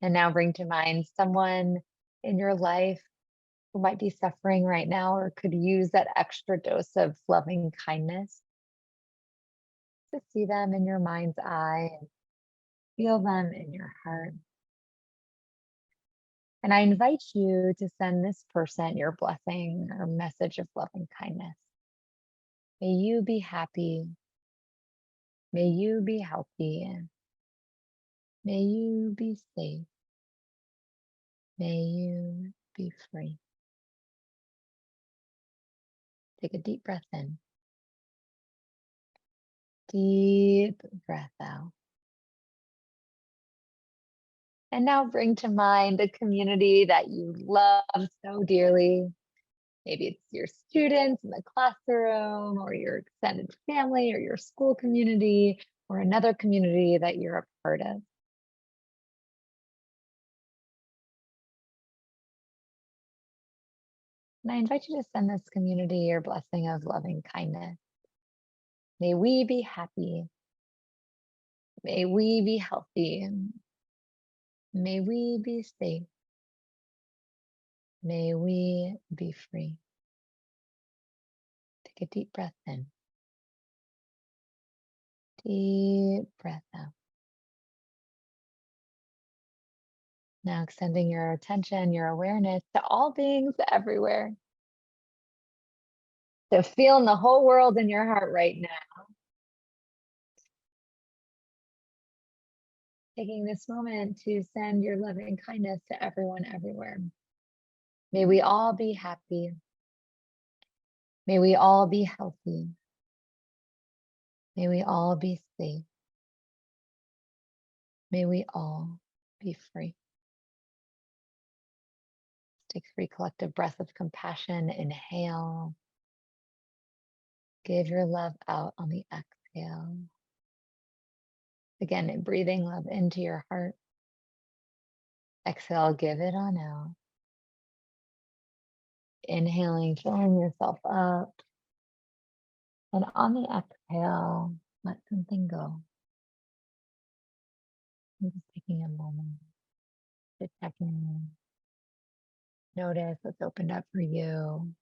And now bring to mind someone in your life who might be suffering right now or could use that extra dose of loving kindness. To see them in your mind's eye and feel them in your heart. And I invite you to send this person your blessing or message of loving kindness. May you be happy. May you be healthy. May you be safe. May you be free. Take a deep breath in. Deep breath out. And now bring to mind the community that you love so dearly. Maybe it's your students in the classroom, or your extended family, or your school community, or another community that you're a part of. And I invite you to send this community your blessing of loving kindness. May we be happy. May we be healthy. May we be safe. May we be free. Take a deep breath in. Deep breath out. Now extending your attention, your awareness to all beings everywhere. So feeling the whole world in your heart right now. Taking this moment to send your loving kindness to everyone everywhere. May we all be happy. May we all be healthy. May we all be safe. May we all be free. Take 3 collective breaths of compassion. Inhale. Give your love out on the exhale. Again, breathing love into your heart. Exhale, give it on out. Inhaling, filling yourself up. And on the exhale, let something go. I'm just taking a moment to check in. Notice what's opened up for you.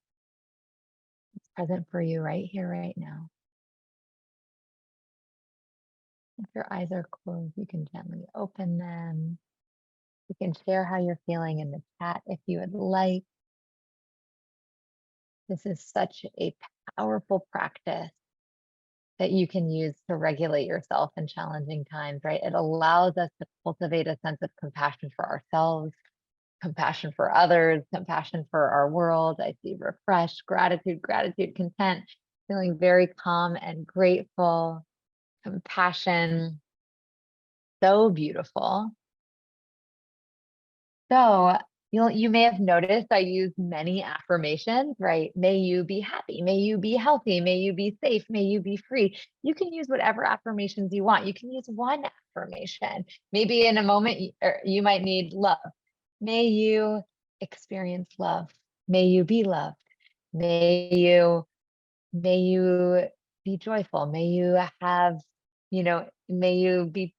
It's present for you right here, right now. If your eyes are closed, you can gently open them. You can share how you're feeling in the chat if you would like. This is such a powerful practice that you can use to regulate yourself in challenging times, right? It allows us to cultivate a sense of compassion for ourselves, compassion for others, compassion for our world. I see refreshed, gratitude, content, feeling very calm and grateful, compassion, so beautiful. So you may have noticed I use many affirmations, right? May you be happy. May you be healthy. May you be safe. May you be free. You can use whatever affirmations you want. You can use one affirmation. Maybe in a moment you might need love. May you experience love. May you be loved. May you be joyful. May you have, may you be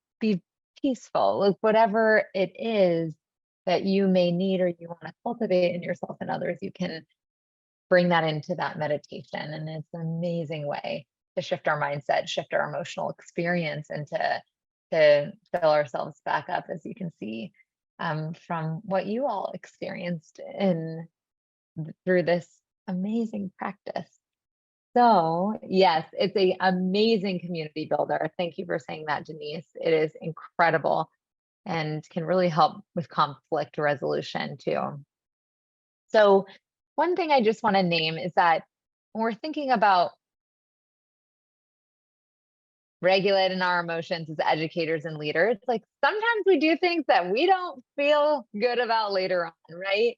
peaceful. Like whatever it is that you may need or you want to cultivate in yourself and others, you can bring that into that meditation. And it's an amazing way to shift our mindset, shift our emotional experience, and to fill ourselves back up, as you can see from what you all experienced through this amazing practice. So yes, it's an amazing community builder. Thank you for saying that, Denise. It is incredible and can really help with conflict resolution too. So one thing I just want to name is that when we're thinking about regulating our emotions as educators and leaders, like sometimes we do things that we don't feel good about later on, right?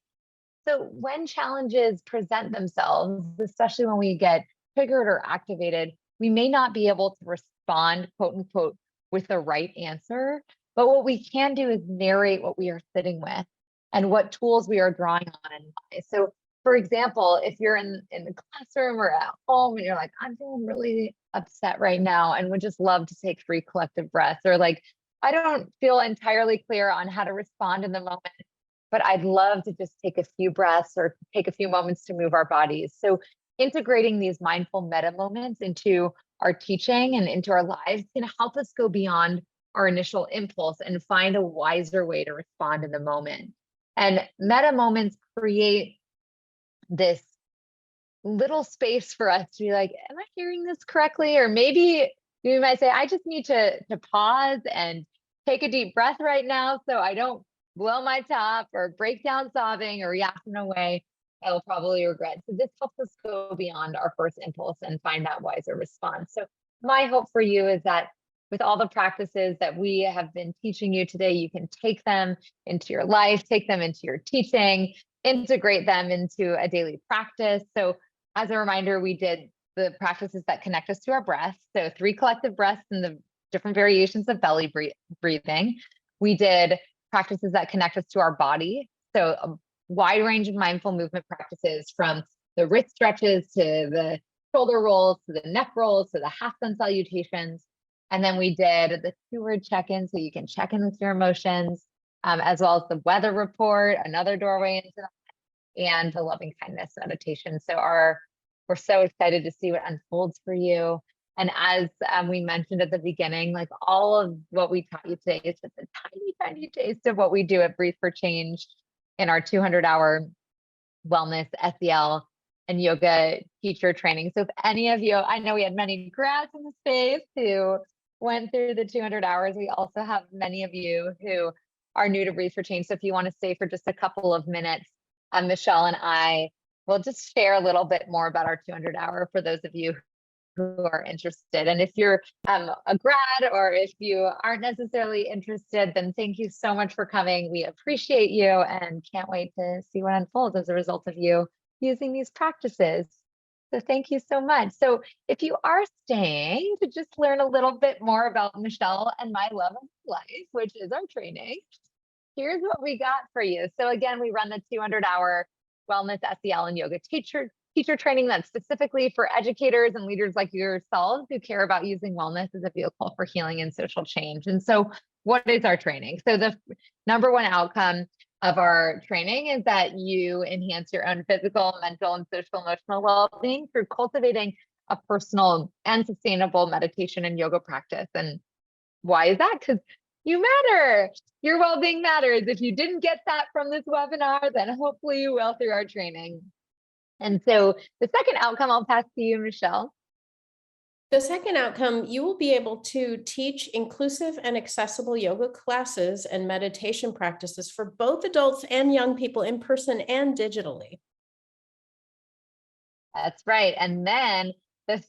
So when challenges present themselves, especially when we get triggered or activated, we may not be able to respond, quote unquote, with the right answer. But what we can do is narrate what we are sitting with and what tools we are drawing on and why. So for example, if you're in the classroom or at home and you're like, I'm feeling really upset right now and would just love to take 3 collective breaths, or like, I don't feel entirely clear on how to respond in the moment, but I'd love to just take a few breaths or take a few moments to move our bodies. So integrating these mindful meta moments into our teaching and into our lives can help us go beyond our initial impulse and find a wiser way to respond in the moment. And meta moments create this little space for us to be like, am I hearing this correctly? Or maybe you might say, I just need to pause and take a deep breath right now so I don't blow my top or break down sobbing or yapping away, I'll probably regret. So this helps us go beyond our first impulse and find that wiser response. So my hope for you is that with all the practices that we have been teaching you today, you can take them into your life, take them into your teaching, integrate them into a daily practice. So as a reminder, we did the practices that connect us to our breath. So 3 collective breaths and the different variations of belly breathing. We did practices that connect us to our body. So a wide range of mindful movement practices, from the wrist stretches to the shoulder rolls, to the neck rolls, to the half sun salutations. And then we did the 2-word check-in, so you can check in with your emotions, as well as the weather report, another doorway into that, and the loving kindness meditation. So we're so excited to see what unfolds for you. And as we mentioned at the beginning, like all of what we taught you today is just a tiny, tiny taste of what we do at Breathe for Change in our 200-hour wellness, SEL, and yoga teacher training. So if any of you, I know we had many grads in the space who went through the 200 hours. We also have many of you who are new to Breathe for Change. So if you want to stay for just a couple of minutes, Michelle and I will just share a little bit more about our 200-hour for those of you who are interested. And if you're a grad, or if you aren't necessarily interested, then thank you so much for coming. We appreciate you and can't wait to see what unfolds as a result of you using these practices. So thank you so much. So if you are staying to just learn a little bit more about Michelle and my love of life, which is our training, here's what we got for you. So again, we run the 200-hour wellness, SEL, and yoga teacher training that's specifically for educators and leaders like yourselves who care about using wellness as a vehicle for healing and social change. And so what is our training? So the number one outcome of our training is that you enhance your own physical, mental, and social emotional well-being through cultivating a personal and sustainable meditation and yoga practice. And why is that? Because you matter. Your well-being matters. If you didn't get that from this webinar, then hopefully you will through our training. And so the second outcome, I'll pass to you, Michelle. The second outcome, you will be able to teach inclusive and accessible yoga classes and meditation practices for both adults and young people in person and digitally. That's right. And then the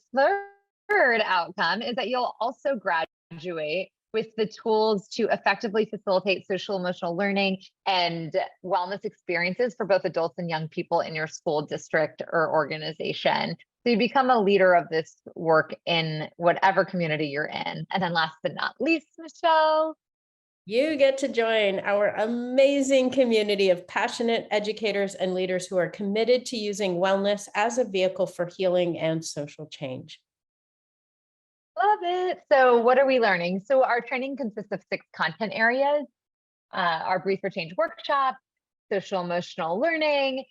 third outcome is that you'll also graduate with the tools to effectively facilitate social emotional learning and wellness experiences for both adults and young people in your school, district, or organization. So you become a leader of this work in whatever community you're in. And then last but not least, Michelle, you get to join our amazing community of passionate educators and leaders who are committed to using wellness as a vehicle for healing and social change. love it. So what are we learning? So our training consists of 6 content areas: our Breathe for Change workshop, social emotional learning,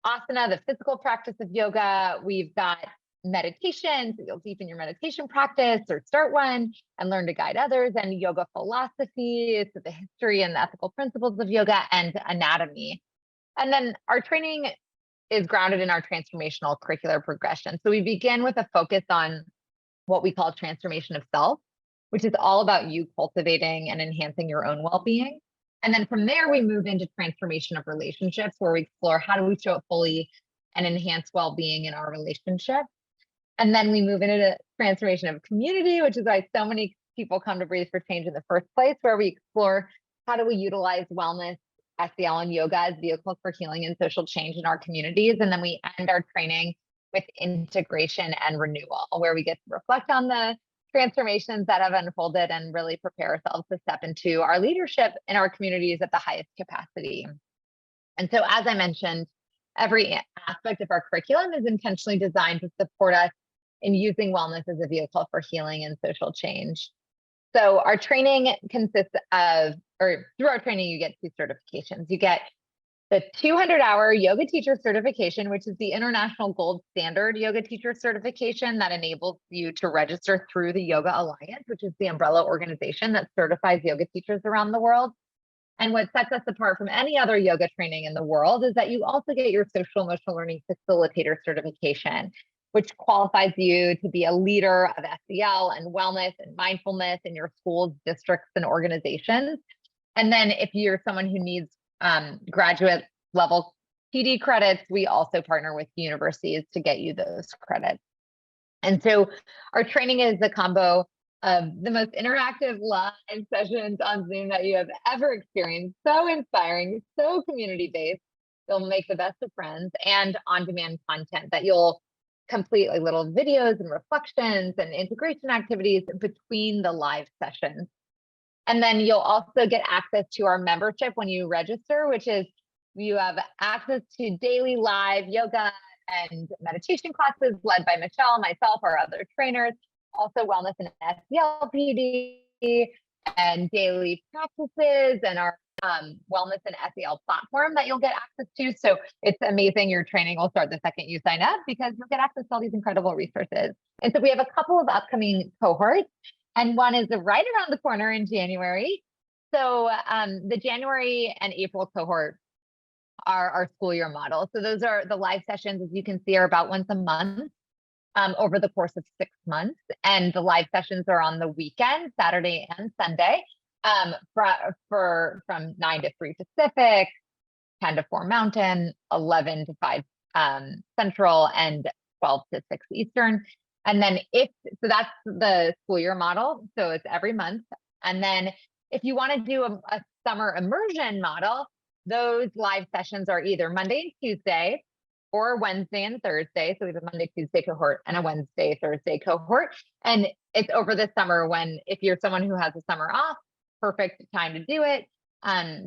asana, the physical practice of yoga. We've got meditation, so you'll deepen your meditation practice or start one and learn to guide others, and yoga philosophy, so the history and the ethical principles of yoga, and anatomy. And then our training is grounded in our transformational curricular progression. So we begin with a focus on what we call transformation of self, which is all about you cultivating and enhancing your own well-being. And then from there, we move into transformation of relationships, where we explore how do we show up fully and enhance well-being in our relationship. And then we move into the transformation of community, which is why so many people come to Breathe for Change in the first place, where we explore how do we utilize wellness, SEL, and yoga as vehicles for healing and social change in our communities. And then we end our training with integration and renewal, where we get to reflect on the transformations that have unfolded and really prepare ourselves to step into our leadership in our communities at the highest capacity. And so, as I mentioned, every aspect of our curriculum is intentionally designed to support us in using wellness as a vehicle for healing and social change. So our training consists of, or through our training, you get 2 certifications. You get the 200-hour yoga teacher certification, which is the international gold standard yoga teacher certification that enables you to register through the Yoga Alliance, which is the umbrella organization that certifies yoga teachers around the world. And what sets us apart from any other yoga training in the world is that you also get your social emotional learning facilitator certification, which qualifies you to be a leader of SEL and wellness and mindfulness in your schools, districts, and organizations. And then if you're someone who needs graduate level PD credits, we also partner with universities to get you those credits. And so our training is the combo of the most interactive live sessions on Zoom that you have ever experienced. So inspiring, so community-based. You'll make the best of friends, and on-demand content that you'll complete, like little videos and reflections and integration activities between the live sessions. And then you'll also get access to our membership when you register, which is you have access to daily live yoga and meditation classes led by Michelle, myself, our other trainers, also wellness and SEL and daily practices, and our wellness and SEL platform that you'll get access to. So it's amazing. Your training will start the second you sign up, because you'll get access to all these incredible resources. And so we have a couple of upcoming cohorts, and one is right around the corner in January. So the January and April cohort are our school year model. So those are the live sessions, as you can see, are about once a month over the course of 6 months. And the live sessions are on the weekend, Saturday and Sunday, from 9 to 3 Pacific, 10 to 4 Mountain, 11 to 5 Central, and 12 to 6 Eastern. And then so that's the school year model. So it's every month. And then if you want to do a summer immersion model, those live sessions are either Monday and Tuesday or Wednesday and Thursday. So we have a Monday, Tuesday cohort and a Wednesday, Thursday cohort. And it's over the summer, when if you're someone who has a summer off, perfect time to do it.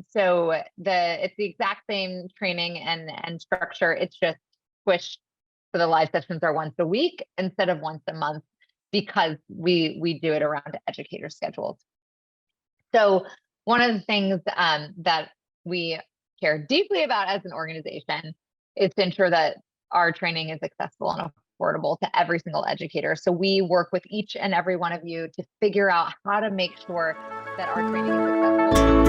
So it's the exact same training and structure. It's just squished. So the live sessions are once a week instead of once a month, because we do it around educator schedules. So one of the things that we care deeply about as an organization is to ensure that our training is accessible and affordable to every single educator. So we work with each and every one of you to figure out how to make sure that our training is accessible.